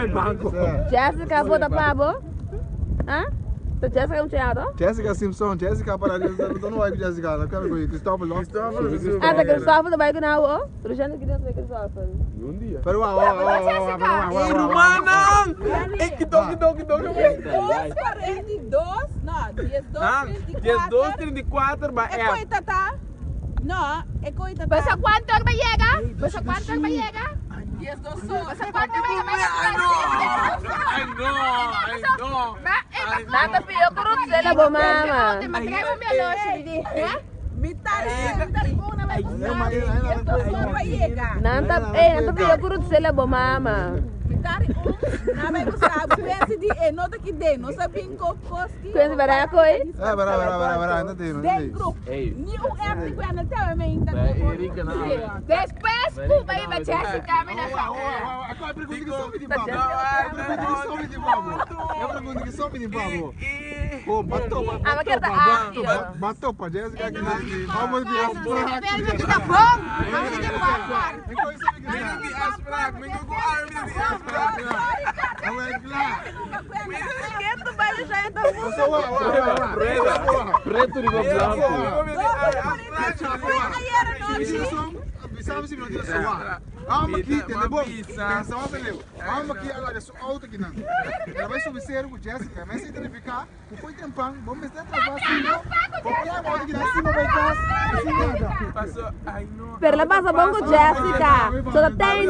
vai banco. Jessica, bota pabo? Hã? Tu Jessica não tinha nada? Jessica Simpson, Jessica para Deus, não vai com Jessica, não quero com Cristóvão. Ah, tá Cristóvão vai com não? Tu já não queria saber Cristóvão. Um dia. Pero Irmã! É que dog. 42, não, 12, 34, mas é coita, tá? Não, é coita, tá? Basta quanto vai chegar? Basta quanto vai chegar? 12 só. Basta quanto vai chegar? I know. Nada pior que o Rosela, bo mama. Nanta pior que o Rosela, bo mama. Não sabia em cocoski. Quando vai dar coi? Não tem. Depois, Cuba e vai Jessica, me Matou para Jessica aqui. Vamos ver. Preto de branco. Sabe se não tem sua. Aqui, tem bom. Pensa uma beleza. Aqui ela é só auto aqui não. Ela vai subir ser com Jessica, mas se identificar, o foi tempão, vamos estar trabalhando. Porque a moto que nasce vai casa. Passou, ai não. Pero la pasa bom com Jessica. Só tem